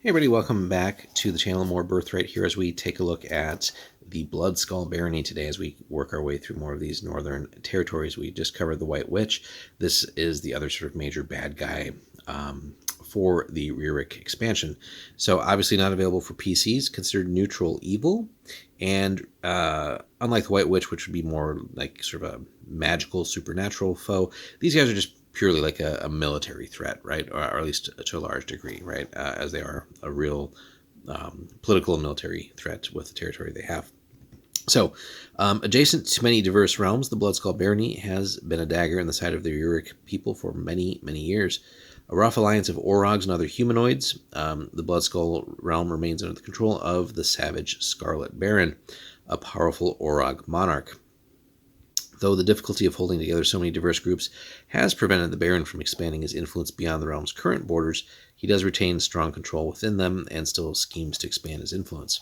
Hey everybody, welcome back to the channel. More Birthright here as we take a look at the Blood Skull Barony today as we work our way through more of these northern territories. We just covered the White Witch. This is the other sort of major bad guy for the Rurik expansion. So obviously not available for PCs, considered neutral evil, and unlike the White Witch, which would be more like sort of a magical, supernatural foe, these guys are just purely like a military threat, right? Or at least to a large degree, right? As they are a real political and military threat with the territory they have. So, adjacent to many diverse realms, the Blood Skull Barony has been a dagger in the side of the Rurik people for many, many years. A rough alliance of Orogs and other humanoids, the Blood Skull realm remains under the control of the savage Scarlet Baron, a powerful Orog monarch. Though the difficulty of holding together so many diverse groups has prevented the Baron from expanding his influence beyond the realm's current borders, he does retain strong control within them and still schemes to expand his influence.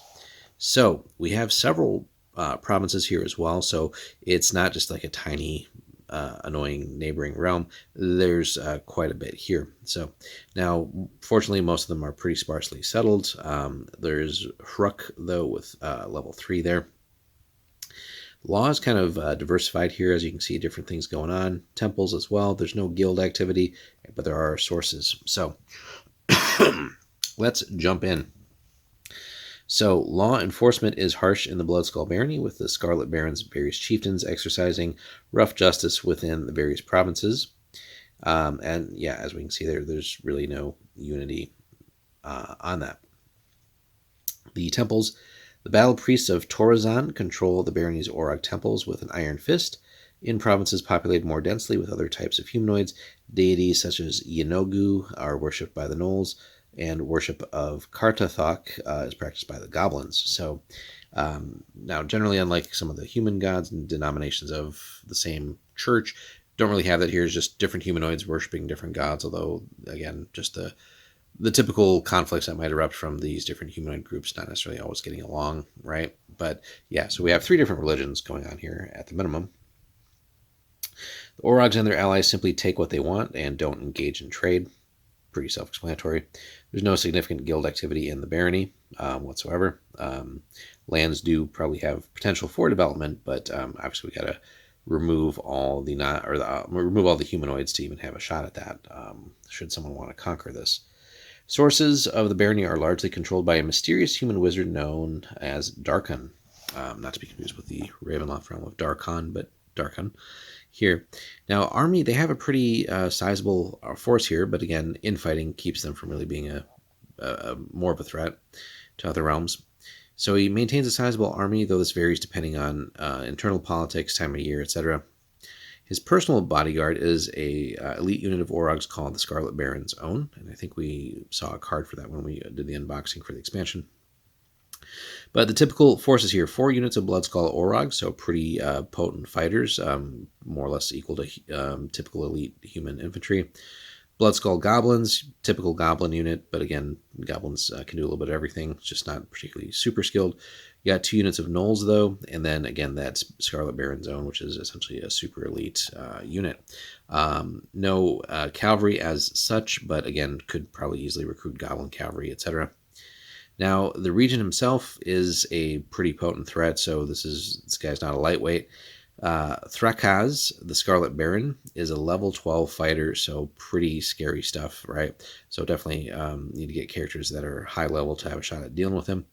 So we have several provinces here as well, so it's not just like a tiny annoying neighboring realm. There's quite a bit here. So now, fortunately, most of them are pretty sparsely settled. There's Hruk, though, with level 3 there. Law is kind of diversified here, as you can see, different things going on. Temples as well. There's no guild activity, but there are sources. So let's jump in. So law enforcement is harsh in the Blood Skull Barony, with the Scarlet Baron's various chieftains exercising rough justice within the various provinces. And yeah, as we can see there, there's really no unity on that. The temples. The battle priests of Torazan control the barony's Orog temples with an iron fist. In provinces populated more densely with other types of humanoids, deities such as Yenogu are worshipped by the gnolls, and worship of Kartathok is practiced by the goblins. So now, generally, unlike some of the human gods and denominations of the same church, don't really have that here. It's just different humanoids worshiping different gods, although, again, just the typical conflicts that might erupt from these different humanoid groups, not necessarily always getting along, right? But yeah, so we have 3 different religions going on here at the minimum. The Orogs and their allies simply take what they want and don't engage in trade. Pretty self-explanatory. There's no significant guild activity in the barony whatsoever. Lands do probably have potential for development, but obviously we got to remove all the remove all the humanoids to even have a shot at that. Should someone want to conquer this. Sources of the barony are largely controlled by a mysterious human wizard known as Darkon. Not to be confused with the Ravenloft realm of Darkon, but Darkon here. Now, army, they have a pretty sizable force here, but again, infighting keeps them from really being a more of a threat to other realms. So he maintains a sizable army, though this varies depending on internal politics, time of year, etc. His personal bodyguard is a elite unit of Orogs called the Scarlet Baron's Own, and I think we saw a card for that when we did the unboxing for the expansion. But the typical forces here, 4 units of Blood Skull Orogs, so pretty potent fighters, more or less equal to typical elite human infantry. Blood Skull Goblins, typical goblin unit, but again, goblins can do a little bit of everything, it's just not particularly super skilled. You got 2 units of gnolls, though, and then again, that's Scarlet Baron's Own, which is essentially a super elite unit. No cavalry as such, but again, could probably easily recruit goblin cavalry, etc. Now, the regent himself is a pretty potent threat, so this guy's not a lightweight. Thrakaz, the Scarlet Baron, is a level 12 fighter, so pretty scary stuff, right? So definitely need to get characters that are high level to have a shot at dealing with him.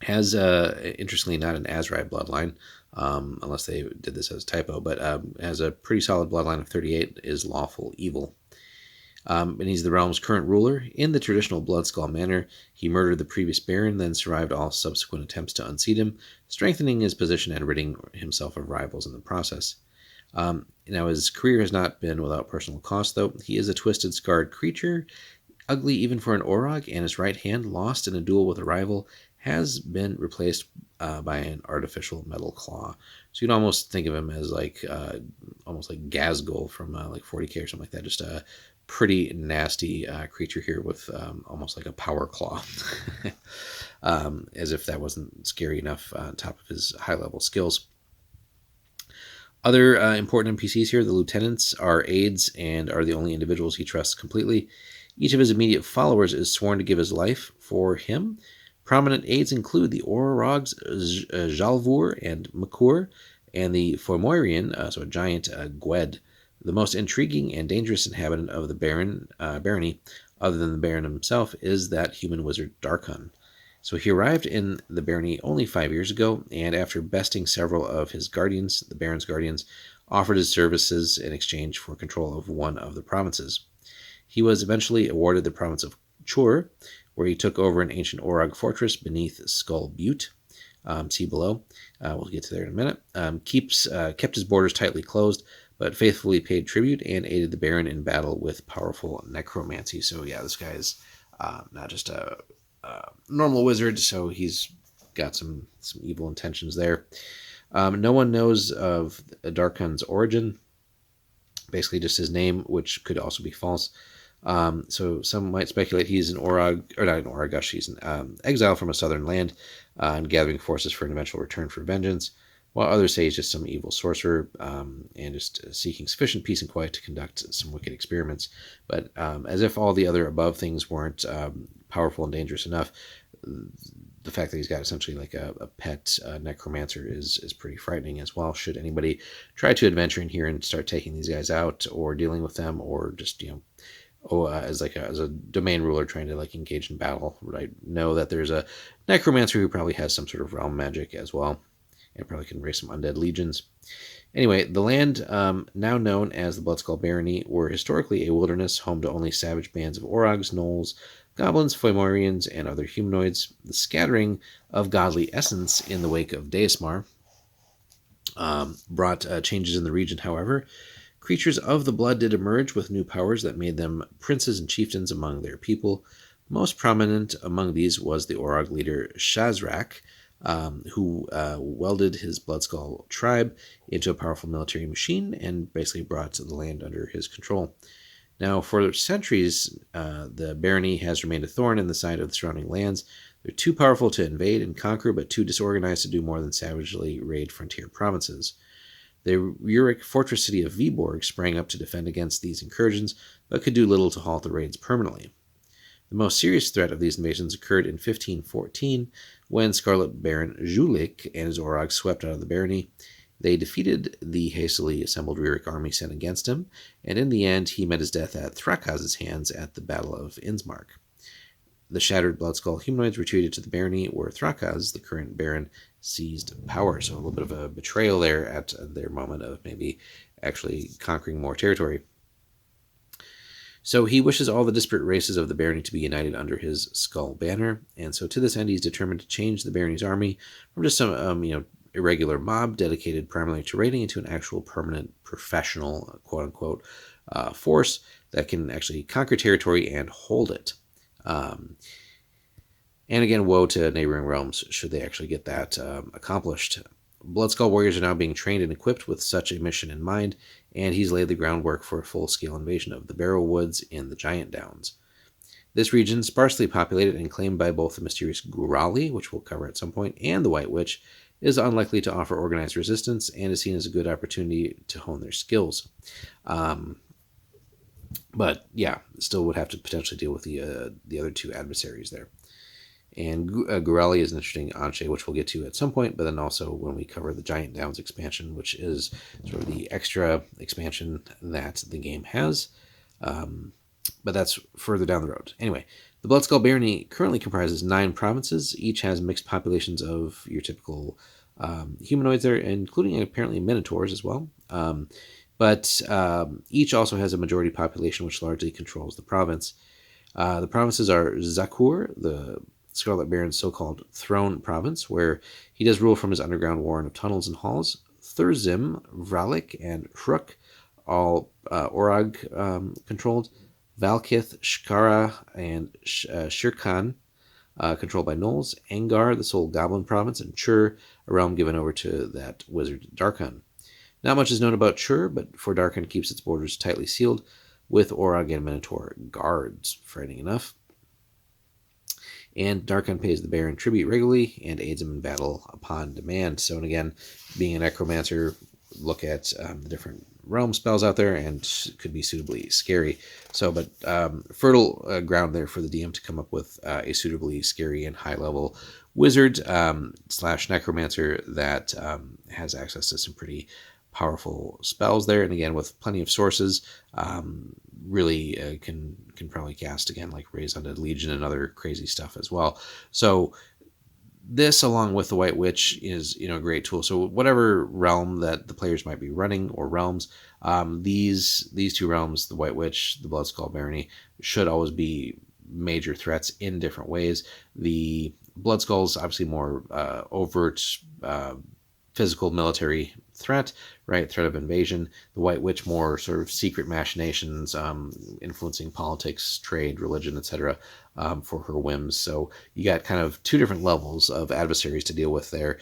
Has, interestingly, not an Azrai bloodline, unless they did this as a typo, but has a pretty solid bloodline of 38, is lawful evil. And he's the realm's current ruler. In the traditional Blood Skull manner, he murdered the previous Baron, then survived all subsequent attempts to unseat him, strengthening his position and ridding himself of rivals in the process. Now, his career has not been without personal cost, though. He is a twisted, scarred creature, ugly even for an Orog, and his right hand, lost in a duel with a rival, has been replaced by an artificial metal claw. So you'd almost think of him as like almost like Gazgul from like 40k or something like that, just a pretty nasty creature here with almost like a power claw. As if that wasn't scary enough on top of his high-level skills. Other important NPCs here, the lieutenants are aides and are the only individuals he trusts completely. Each of his immediate followers is sworn to give his life for him. Prominent aides include the Orogs Jalvur and Makur, and the Foimoirian, so a giant Gwed. The most intriguing and dangerous inhabitant of the barony, other than the Baron himself, is that human wizard Darkon. So he arrived in the barony only 5 years ago, and after besting several of his guardians, the Baron's guardians, offered his services in exchange for control of one of the provinces. He was eventually awarded the province of Chur, where he took over an ancient Orog fortress beneath Skull Butte. See below. We'll get to there in a minute. Kept his borders tightly closed, but faithfully paid tribute and aided the Baron in battle with powerful necromancy. So yeah, this guy's not just a normal wizard, so he's got some evil intentions there. No one knows of Darkon's origin, basically just his name, which could also be false. So some might speculate he's an Orog, or not an Oragush, he's an exile from a southern land and gathering forces for an eventual return for vengeance, while others say he's just some evil sorcerer and just seeking sufficient peace and quiet to conduct some wicked experiments. But as if all the other above things weren't powerful and dangerous enough, the fact that he's got essentially like a pet necromancer is pretty frightening as well. Should anybody try to adventure in here and start taking these guys out or dealing with them, or just, as a domain ruler trying to like engage in battle, I know that there's a necromancer who probably has some sort of realm magic as well, and probably can raise some undead legions. Anyway, the land now known as the Blood Skull Barony were historically a wilderness home to only savage bands of Orogs, Gnolls, goblins, Foimoirians, and other humanoids. The scattering of godly essence in the wake of Deismar brought changes in the region, however. Creatures of the blood did emerge with new powers that made them princes and chieftains among their people. Most prominent among these was the Orog leader Shazrak, who welded his Bloodskull tribe into a powerful military machine and basically brought the land under his control. Now, for centuries, the barony has remained a thorn in the side of the surrounding lands. They're too powerful to invade and conquer, but too disorganized to do more than savagely raid frontier provinces. The Uric fortress city of Viborg sprang up to defend against these incursions, but could do little to halt the raids permanently. The most serious threat of these invasions occurred in 1514, when Scarlet Baron Julik and his Orogs swept out of the barony. They defeated the hastily assembled Uric army sent against him, and in the end he met his death at Thrakaz's hands at the Battle of Innsmark. The shattered Bloodskull humanoids retreated to the barony, where Thrakaz, the current baron, seized power. So a little bit of a betrayal there at their moment of maybe actually conquering more territory. So he wishes all the disparate races of the barony to be united under his skull banner, and so to this end he's determined to change the barony's army from just some irregular mob dedicated primarily to raiding into an actual permanent professional quote-unquote force that can actually conquer territory and hold it. And again, woe to neighboring realms should they actually get that accomplished. Bloodskull warriors are now being trained and equipped with such a mission in mind, and he's laid the groundwork for a full-scale invasion of the Barrow Woods in the Giant Downs. This region, sparsely populated and claimed by both the mysterious Gurali, which we'll cover at some point, and the White Witch, is unlikely to offer organized resistance and is seen as a good opportunity to hone their skills. But yeah, still would have to potentially deal with the other two adversaries there. And Gurali is an interesting Anshe, which we'll get to at some point, but then also when we cover the Giant Downs expansion, which is sort of the extra expansion that the game has. But that's further down the road. Anyway, the Blood Skull Barony currently comprises 9 provinces. Each has mixed populations of your typical humanoids there, including apparently minotaurs as well. But each also has a majority population which largely controls the province. The provinces are Zakur, the Scarlet Baron's so-called throne province, where he does rule from his underground warren of tunnels and halls. Thurzim, Vralik, and Hruk, all Orog controlled. Valkith, Shkara, and Shirkan, controlled by Gnolls. Angar, the sole goblin province, and Chur, a realm given over to that wizard Darkon. Not much is known about Chur, but for Darkon keeps its borders tightly sealed, with Orog and Minotaur guards, frightening enough. And Darkon pays the Baron tribute regularly and aids him in battle upon demand. So, and again, being a necromancer, look at the different realm spells out there and could be suitably scary. So, but fertile ground there for the DM to come up with a suitably scary and high level wizard slash necromancer that has access to some pretty powerful spells there, and again with plenty of sources, really can probably cast again like Raise Undead Legion and other crazy stuff as well. So this, along with the White Witch, is a great tool. So whatever realm that the players might be running, or realms, these two realms, the White Witch, the Blood Skull Barony, should always be major threats in different ways. The Blood Skull is obviously more overt, physical military threat, right? Threat of invasion. The White Witch, more sort of secret machinations, influencing politics, trade, religion, etc., for her whims. So you got kind of two different levels of adversaries to deal with there.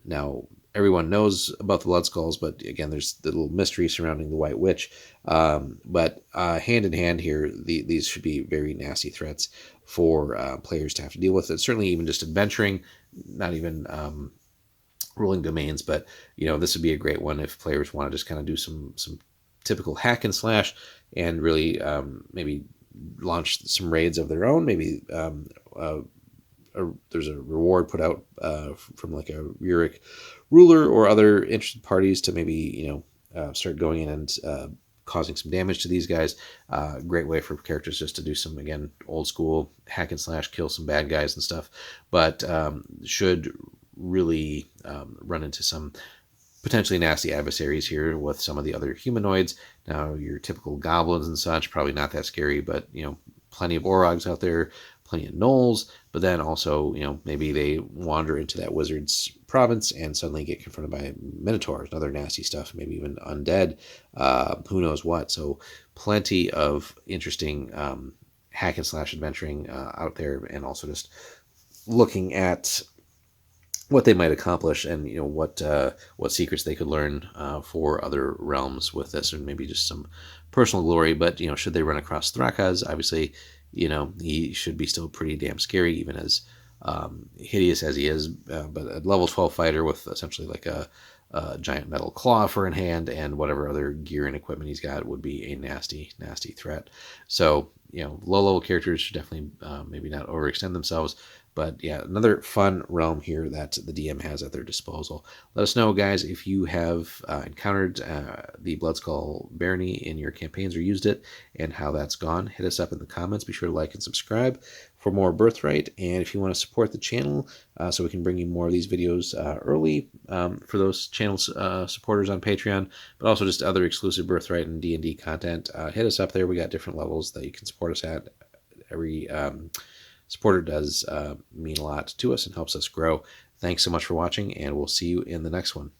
Now, everyone knows about the Blood Skulls, but again, there's the little mystery surrounding the White Witch. But hand in hand here, these should be very nasty threats for players to have to deal with. It's certainly even just adventuring, not even ruling domains, but this would be a great one if players want to just kind of do some typical hack and slash, and really maybe launch some raids of their own. Maybe there's a reward put out from like a Rurik ruler or other interested parties to maybe start going in and causing some damage to these guys. Great way for characters just to do some, again, old school hack and slash, kill some bad guys and stuff, but should really run into some potentially nasty adversaries here with some of the other humanoids. Now, your typical goblins and such, probably not that scary, but plenty of Orogs out there, plenty of gnolls, but then also maybe they wander into that wizard's province and suddenly get confronted by minotaurs and other nasty stuff, maybe even undead, who knows what. So plenty of interesting hack and slash adventuring out there, and also just looking at what they might accomplish, and what secrets they could learn for other realms with this, or maybe just some personal glory. But should they run across Thrakaz, obviously he should be still pretty damn scary, even as hideous as he is. But a level 12 fighter with essentially like a giant metal claw for in hand, and whatever other gear and equipment he's got, would be a nasty threat. So low level characters should definitely maybe not overextend themselves. But yeah, another fun realm here that the DM has at their disposal. Let us know, guys, if you have encountered the Blood Skull Barony in your campaigns or used it, and how that's gone. Hit us up in the comments. Be sure to like and subscribe for more Birthright. And if you want to support the channel so we can bring you more of these videos early for those channel supporters on Patreon, but also just other exclusive Birthright and D&D content, hit us up there. We got different levels that you can support us at. Every supporter does mean a lot to us and helps us grow. Thanks so much for watching, and we'll see you in the next one.